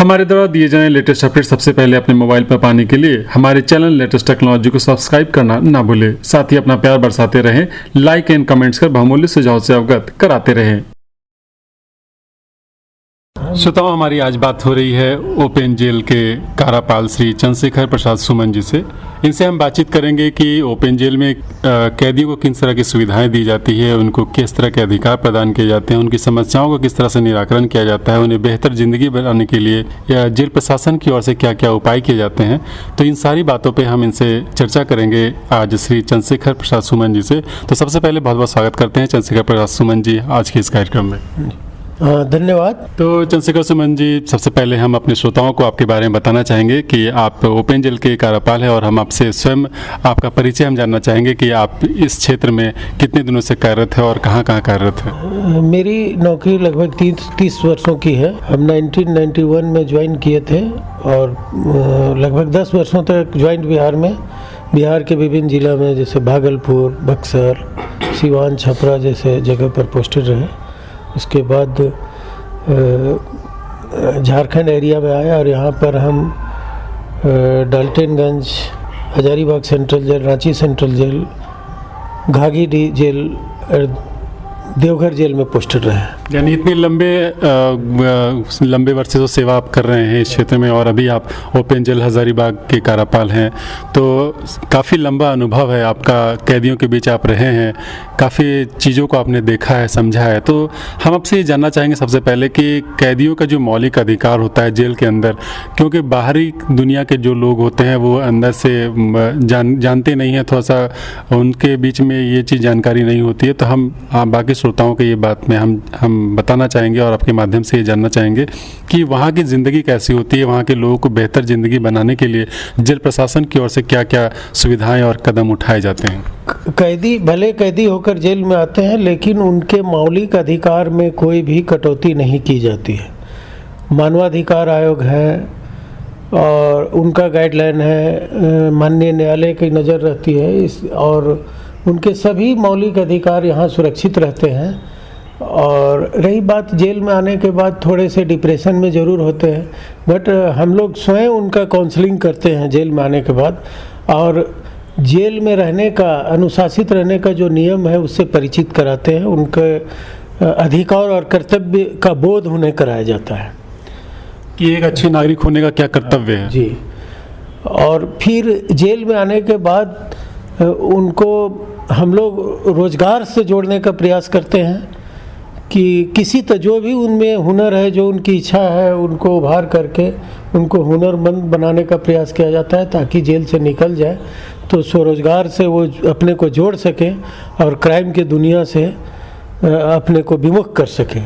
हमारे द्वारा दिए जाने लेटेस्ट अपडेट सबसे पहले अपने मोबाइल पर पाने के लिए हमारे चैनल लेटेस्ट टेक्नोलॉजी को सब्सक्राइब करना ना भूलें। साथ ही अपना प्यार बरसाते रहें, लाइक एंड कमेंट्स कर बहुमूल्य सुझाव से अवगत कराते रहें। श्रोताओं, हमारी आज बात हो रही है ओपन जेल के कारापाल श्री चंद्रशेखर प्रसाद सुमन जी से। इनसे हम बातचीत करेंगे कि ओपन जेल में कैदियों को किस तरह की सुविधाएं दी जाती है, उनको किस तरह के अधिकार प्रदान किए जाते हैं, उनकी समस्याओं को किस तरह से निराकरण किया जाता है, उन्हें बेहतर ज़िंदगी बनाने के लिए या जेल प्रशासन की ओर से क्या क्या उपाय किए जाते हैं। तो इन सारी बातों पर हम इनसे चर्चा करेंगे आज श्री चंद्रशेखर प्रसाद सुमन जी से। तो सबसे पहले बहुत बहुत स्वागत करते हैं चंद्रशेखर प्रसाद सुमन जी आज के इस कार्यक्रम में। धन्यवाद। तो चंद्रशेखर सुमन जी, सबसे पहले हम अपने श्रोताओं को आपके बारे में बताना चाहेंगे कि आप ओपन जेल के कारापाल हैं और हम आपसे स्वयं आपका परिचय हम जानना चाहेंगे कि आप इस क्षेत्र में कितने दिनों से कार्यरत हैं और कहाँ कहाँ कार्यरत हैं। मेरी नौकरी लगभग 30 वर्षों की है। हम 1991 में ज्वाइन किए थे और लगभग 10 वर्षों तक ज्वाइंट बिहार के विभिन्न जिला में जैसे भागलपुर, बक्सर, सिवान, छपरा जैसे जगह पर पोस्टेड रहे। उसके बाद झारखंड एरिया में आया और यहाँ पर हम Daltonganj, Hazaribagh central jail, Ranchi central jail, Ghaghi jail, Deoghar jail में पोस्टेड रहे। यानी इतने लंबे वर्ष से जो सेवा आप कर रहे हैं इस क्षेत्र में और अभी आप ओपन जेल हजारीबाग के कारापाल हैं, तो काफ़ी लंबा अनुभव है आपका। कैदियों के बीच आप रहे हैं, काफ़ी चीज़ों को आपने देखा है, समझा है। तो हम आपसे ये जानना चाहेंगे सबसे पहले कि कैदियों का जो मौलिक अधिकार होता है जेल के अंदर, क्योंकि बाहरी दुनिया के जो लोग होते हैं वो अंदर से जानते नहीं हैं, थोड़ा सा उनके बीच में ये चीज़ जानकारी नहीं होती है। तो हम बाकी श्रोताओं को ये बात में हम बताना चाहेंगे और आपके माध्यम से ये जानना चाहेंगे कि वहाँ की ज़िंदगी कैसी होती है, वहाँ के लोगों को बेहतर ज़िंदगी बनाने के लिए जेल प्रशासन की ओर से क्या क्या सुविधाएं और कदम उठाए जाते हैं। कैदी भले कैदी होकर जेल में आते हैं, लेकिन उनके मौलिक अधिकार में कोई भी कटौती नहीं की जाती है। मानवाधिकार आयोग है और उनका गाइडलाइन है, माननीय न्यायालय की नज़र रहती है और उनके सभी मौलिक अधिकार यहाँ सुरक्षित रहते हैं। और रही बात जेल में आने के बाद थोड़े से डिप्रेशन में ज़रूर होते हैं, बट हम लोग स्वयं उनका काउंसलिंग करते हैं जेल में आने के बाद, और जेल में रहने का, अनुशासित रहने का जो नियम है उससे परिचित कराते हैं। उनके अधिकार और कर्तव्य का बोध उन्हें कराया जाता है कि एक अच्छे नागरिक होने का क्या कर्तव्य है जी। और फिर जेल में आने के बाद उनको हम लोग रोज़गार से जोड़ने का प्रयास करते हैं कि किसी जो भी उनमें हुनर है, जो उनकी इच्छा है, उनको उभार करके उनको हुनरमंद बनाने का प्रयास किया जाता है, ताकि जेल से निकल जाए तो स्वरोजगार से वो अपने को जोड़ सके और क्राइम के दुनिया से अपने को विमुख कर सके।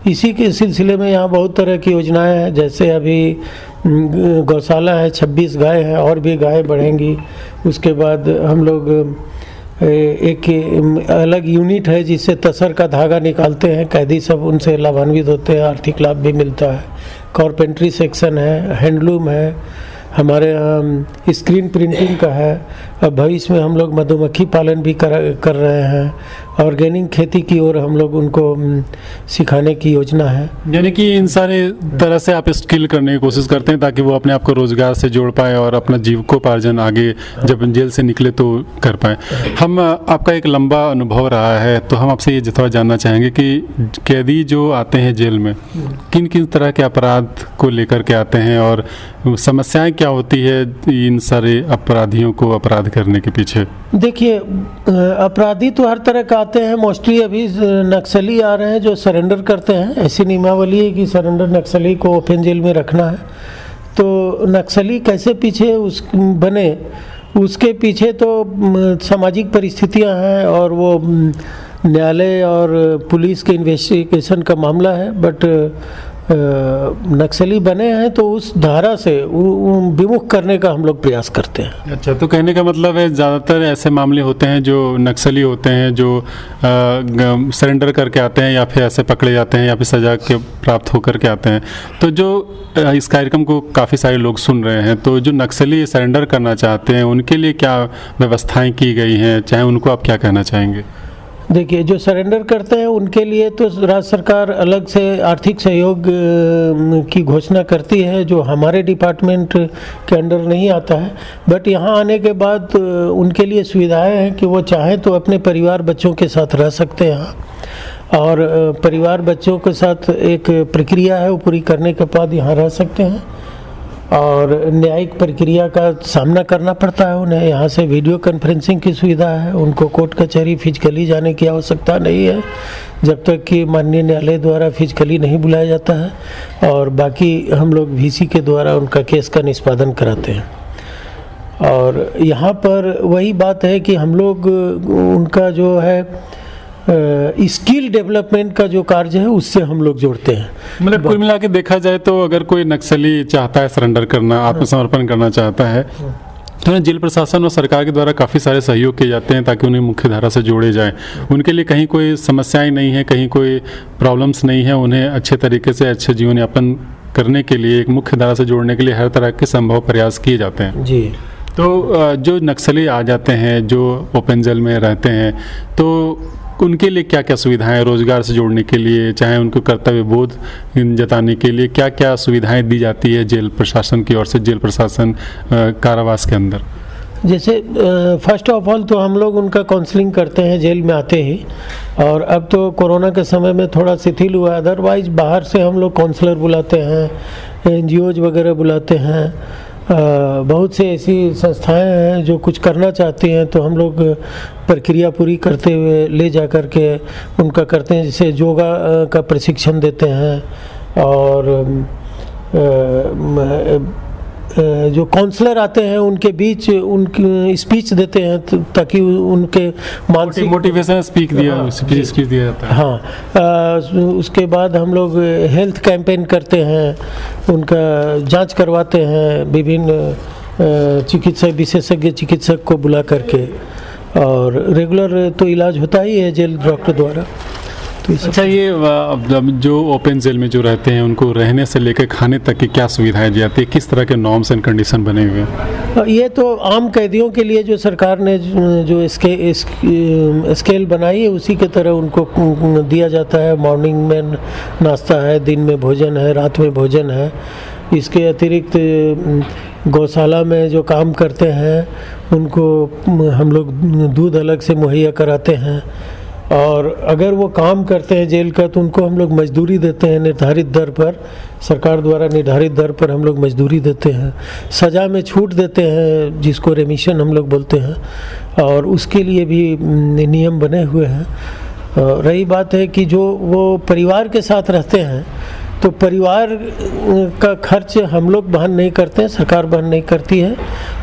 इसी के सिलसिले में यहाँ बहुत तरह की योजनाएं हैं। जैसे अभी गौशाला है, 26 गाय हैं और भी गाय बढ़ेंगी। उसके बाद हम लोग एक अलग यूनिट है जिससे तसर का धागा निकालते हैं, कैदी सब उनसे लाभान्वित होते हैं, आर्थिक लाभ भी मिलता है। कारपेंट्री सेक्शन है, हैंडलूम है, हमारे यहाँ स्क्रीन प्रिंटिंग का है। अब भविष्य में हम लोग मधुमक्खी पालन भी कर रहे हैं। ऑर्गेनिक खेती की ओर हम लोग उनको सिखाने की योजना है। यानी कि इन सारे तरह से आप स्किल करने की कोशिश करते हैं ताकि वो अपने आप को रोज़गार से जोड़ पाए और अपना जीविकोपार्जन आगे जब जेल से निकले तो कर पाए। हम आपका एक लंबा अनुभव रहा है, तो हम आपसे ये थोड़ा जानना चाहेंगे कि कैदी जो आते हैं जेल में किन किन तरह के अपराध को लेकर के आते हैं और समस्याएं क्या होती है इन सारे अपराधियों को अपराध करने के पीछे। देखिए, अपराधी तो हर तरह का आते हैं। मोस्टली अभी नक्सली आ रहे हैं जो सरेंडर करते हैं। ऐसी नियमावली है कि सरेंडर नक्सली को ओपन जेल में रखना है। तो नक्सली कैसे पीछे बने, उसके पीछे तो सामाजिक परिस्थितियां हैं और वो न्यायालय और पुलिस के इन्वेस्टिगेशन का मामला है। बट नक्सली बने हैं तो उस धारा से विमुख करने का हम लोग प्रयास करते हैं। अच्छा, तो कहने का मतलब है ज़्यादातर ऐसे मामले होते हैं जो नक्सली होते हैं जो सरेंडर करके आते हैं या फिर ऐसे पकड़े जाते हैं या फिर सजा के प्राप्त होकर के आते हैं। तो जो इस कार्यक्रम को काफ़ी सारे लोग सुन रहे हैं, तो जो नक्सली सरेंडर करना चाहते हैं उनके लिए क्या व्यवस्थाएं की गई हैं, चाहे उनको आप क्या कहना चाहेंगे? देखिए, जो सरेंडर करते हैं उनके लिए तो राज्य सरकार अलग से आर्थिक सहयोग की घोषणा करती है, जो हमारे डिपार्टमेंट के अंडर नहीं आता है। बट यहाँ आने के बाद उनके लिए सुविधाएं हैं कि वो चाहें तो अपने परिवार बच्चों के साथ रह सकते हैं यहाँ, और परिवार बच्चों के साथ एक प्रक्रिया है वो पूरी करने के बाद यहाँ रह सकते हैं। और न्यायिक प्रक्रिया का सामना करना पड़ता है उन्हें। यहाँ से वीडियो कॉन्फ्रेंसिंग की सुविधा है, उनको कोर्ट कचहरी फिजिकली जाने की आवश्यकता नहीं है जब तक कि माननीय न्यायालय द्वारा फिजिकली नहीं बुलाया जाता है। और बाकी हम लोग वीसी के द्वारा उनका केस का निष्पादन कराते हैं। और यहाँ पर वही बात है कि हम लोग उनका जो है स्किल डेवलपमेंट का जो कार्य है उससे हम लोग जोड़ते हैं। मतलब कुल मिला के देखा जाए तो अगर कोई नक्सली चाहता है सरेंडर करना, आत्मसमर्पण करना चाहता है, तो जेल प्रशासन और सरकार के द्वारा काफ़ी सारे सहयोग किए जाते हैं ताकि उन्हें मुख्य धारा से जोड़े जाएं। उनके लिए कहीं कोई समस्याएं नहीं है, कहीं कोई प्रॉब्लम्स नहीं है। उन्हें अच्छे तरीके से अच्छे जीवन यापन करने के लिए, एक मुख्य धारा से जोड़ने के लिए हर तरह के संभव प्रयास किए जाते हैं जी। तो जो नक्सली आ जाते हैं, जो ओपन जेल में रहते हैं, तो उनके लिए क्या क्या सुविधाएं, रोजगार से जोड़ने के लिए, चाहे उनको कर्तव्य बोध जताने के लिए क्या क्या सुविधाएं दी जाती है जेल प्रशासन की ओर से, जेल प्रशासन कारावास के अंदर? जैसे फर्स्ट ऑफ ऑल तो हम लोग उनका काउंसलिंग करते हैं जेल में आते ही, और अब तो कोरोना के समय में थोड़ा शिथिल हुआ, अदरवाइज बाहर से हम लोग काउंसलर बुलाते हैं, एनजीओज वगैरह बुलाते हैं। बहुत से ऐसी संस्थाएं हैं जो कुछ करना चाहती हैं, तो हम लोग प्रक्रिया पूरी करते हुए ले जा कर के उनका करते हैं। जैसे योगा का प्रशिक्षण देते हैं, और जो काउंसलर आते हैं उनके बीच उनकी स्पीच देते हैं ताकि उनके मानसिक मोटिवेशन स्पीच दिया जाता है। हाँ, उसके बाद हम लोग हेल्थ कैंपेन करते हैं, उनका जांच करवाते हैं विभिन्न चिकित्सक, विशेषज्ञ चिकित्सक को बुला करके, और रेगुलर तो इलाज होता ही है जेल डॉक्टर द्वारा। तो अच्छा, ये जो ओपन जेल में जो रहते हैं उनको रहने से लेकर खाने तक की क्या सुविधाएं दी जाती है, किस तरह के नॉर्म्स एंड कंडीशन बने हुए हैं? ये तो आम कैदियों के लिए जो सरकार ने जो स्केल बनाई है उसी के तरह उनको दिया जाता है। मॉर्निंग में नाश्ता है, दिन में भोजन है, रात में भोजन है। इसके अतिरिक्त गौशाला में जो काम करते हैं उनको हम लोग दूध अलग से मुहैया कराते हैं, और अगर वो काम करते हैं जेल का तो उनको हम लोग मजदूरी देते हैं निर्धारित दर पर, सरकार द्वारा निर्धारित दर पर हम लोग मजदूरी देते हैं। सज़ा में छूट देते हैं जिसको रेमिशन हम लोग बोलते हैं, और उसके लिए भी नियम बने हुए हैं। रही बात है कि जो वो परिवार के साथ रहते हैं तो परिवार का खर्च हम लोग वहन नहीं करते हैं, सरकार वहन नहीं करती है,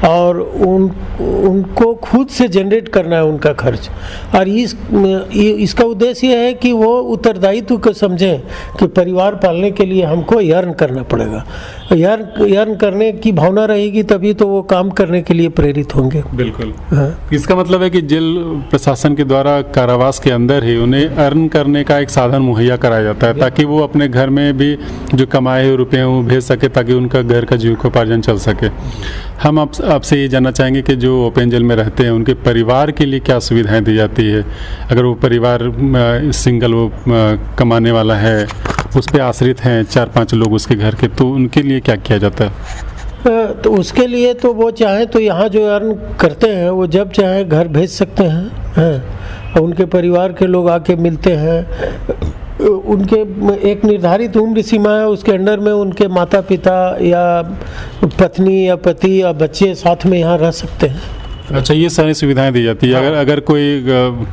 और उनको खुद से जनरेट करना है उनका खर्च। और इसका उद्देश्य ये है कि वो उत्तरदायित्व को समझें कि परिवार पालने के लिए हमको अर्न करना पड़ेगा। अर्न करने की भावना रहेगी तभी तो वो काम करने के लिए प्रेरित होंगे। बिल्कुल। हाँ। इसका मतलब है कि जेल प्रशासन के द्वारा कारावास के अंदर ही उन्हें अर्न करने का एक साधन मुहैया कराया जाता है ताकि वो अपने घर में भी जो कमाए हुए रुपए वो भेज सके, ताकि उनका घर का जीविकोपार्जन चल सके। हम आपसे ये जानना चाहेंगे कि जो ओपन जेल में रहते हैं उनके परिवार के लिए क्या सुविधाएं दी जाती है? अगर वो परिवार सिंगल वो कमाने वाला है, उस पर आश्रित हैं 4-5 लोग उसके घर के, तो उनके लिए क्या किया जाता है? तो उसके लिए तो वो चाहे तो यहाँ जो अर्न करते हैं वो जब चाहे घर भेज सकते हैं, और उनके परिवार के लोग आके मिलते हैं। उनके एक निर्धारित उम्र सीमा है, उसके अंडर में उनके माता पिता या पत्नी या पति या बच्चे साथ में यहाँ रह सकते हैं। अच्छा, ये सारी सुविधाएं दी जाती है। अगर कोई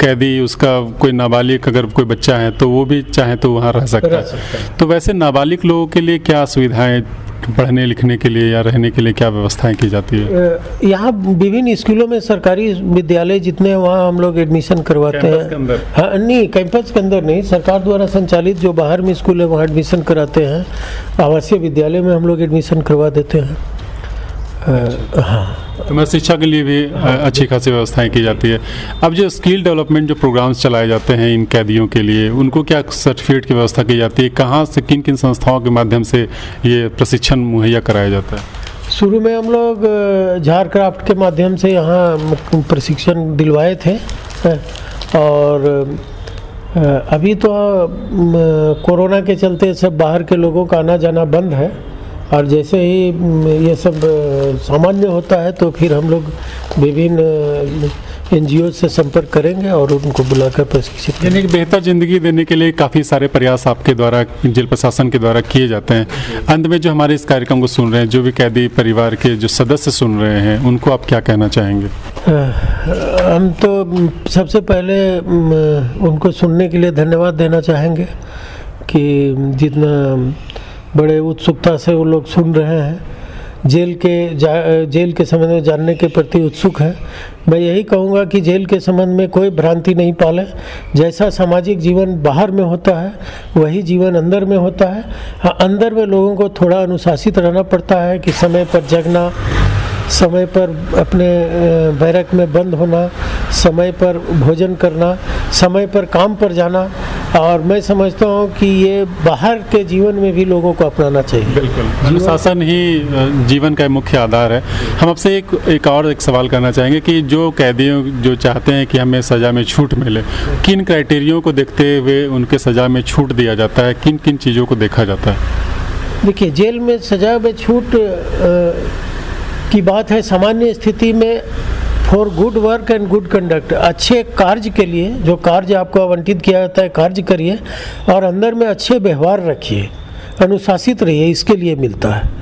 कैदी, उसका कोई नाबालिग अगर कोई बच्चा है तो वो भी चाहे तो वहाँ रह सकता है। तो वैसे नाबालिग लोगों के लिए क्या सुविधाएं, पढ़ने लिखने के लिए या रहने के लिए क्या व्यवस्थाएं की जाती है? यहाँ विभिन्न स्कूलों में, सरकारी विद्यालय जितने हैं वहाँ हम लोग एडमिशन करवाते हैं। हाँ, नहीं कैंपस के अंदर नहीं, सरकार द्वारा संचालित जो बाहर में स्कूल है वहाँ एडमिशन कराते हैं। आवासीय विद्यालय में हम लोग एडमिशन करवा देते हैं। हाँ, तो मैं शिक्षा के लिए भी अच्छी खासी व्यवस्थाएं की जाती है। अब जो स्किल डेवलपमेंट जो प्रोग्राम्स चलाए जाते हैं इन कैदियों के लिए, उनको क्या सर्टिफिकेट की व्यवस्था की जाती है? कहाँ से, किन किन संस्थाओं के माध्यम से ये प्रशिक्षण मुहैया कराया जाता है? शुरू में हम लोग झारक्राफ्ट के माध्यम से यहाँ प्रशिक्षण दिलवाए थे, और अभी तो कोरोना के चलते सब बाहर के लोगों का आना जाना बंद है, और जैसे ही ये सब सामान्य होता है तो फिर हम लोग विभिन्न NGO से संपर्क करेंगे और उनको बुलाकर प्रशिक्षित यानी कि बेहतर ज़िंदगी देने के लिए काफ़ी सारे प्रयास आपके द्वारा जेल प्रशासन के द्वारा किए जाते हैं। अंत में जो हमारे इस कार्यक्रम को सुन रहे हैं, जो भी कैदी परिवार के जो सदस्य सुन रहे हैं, उनको आप क्या कहना चाहेंगे? हम तो सबसे पहले उनको सुनने के लिए धन्यवाद देना चाहेंगे कि जितना बड़े उत्सुकता से वो लोग सुन रहे हैं, जेल के संबंध में जानने के प्रति उत्सुक है। मैं यही कहूँगा कि जेल के संबंध में कोई भ्रांति नहीं पालें। जैसा सामाजिक जीवन बाहर में होता है वही जीवन अंदर में होता है। हाँ, अंदर में लोगों को थोड़ा अनुशासित रहना पड़ता है कि समय पर जगना, समय पर अपने बैरक में बंद होना, समय पर भोजन करना, समय पर काम पर जाना, और मैं समझता हूँ कि ये बाहर के जीवन में भी लोगों को अपनाना चाहिए। बिल्कुल, अनुशासन ही जीवन का मुख्य आधार है। हम आपसे एक सवाल करना चाहेंगे कि जो कैदियों जो चाहते हैं कि हमें सज़ा में छूट मिले, किन क्राइटेरियो को देखते हुए उनके सज़ा में छूट दिया जाता है, किन किन चीज़ों को देखा जाता है? देखिए, जेल में सज़ा में छूट की बात है सामान्य स्थिति में for good work and good conduct, अच्छे कार्य के लिए, जो कार्य आपको आवंटित किया जाता है कार्य करिए और अंदर में अच्छे व्यवहार रखिए, अनुशासित रहिए, इसके लिए मिलता है।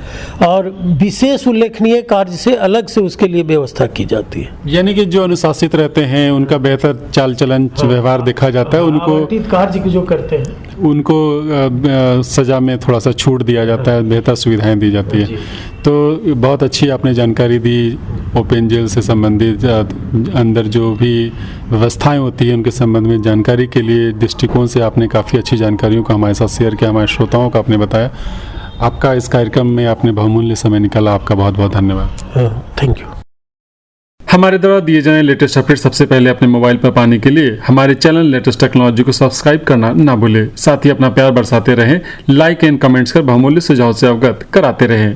और विशेष उल्लेखनीय कार्य से अलग से उसके लिए व्यवस्था की जाती है। यानी कि जो अनुशासित रहते हैं उनका बेहतर चाल चलन व्यवहार देखा जाता है, उनको आवंटित कार्य जो करते हैं उनको सज़ा में थोड़ा सा छूट दिया जाता है, बेहतर सुविधाएं दी जाती है। तो बहुत अच्छी आपने जानकारी दी ओपन जेल से संबंधित, अंदर जो भी व्यवस्थाएं होती हैं उनके संबंध में जानकारी के लिए दृष्टिकोण से आपने काफ़ी अच्छी जानकारियों को हमारे साथ शेयर किया, हमारे श्रोताओं को आपने बताया। आपका इस कार्यक्रम में आपने बहुमूल्य समय निकाला, आपका बहुत बहुत धन्यवाद। Thank you. हमारे द्वारा दिए जाने लेटेस्ट अपडेट सबसे पहले अपने मोबाइल पर पाने के लिए हमारे चैनल लेटेस्ट टेक्नोलॉजी को सब्सक्राइब करना ना भूलें। साथ ही अपना प्यार बरसाते रहें, लाइक एंड कमेंट्स कर बहुमूल्य सुझाव से अवगत कराते रहें।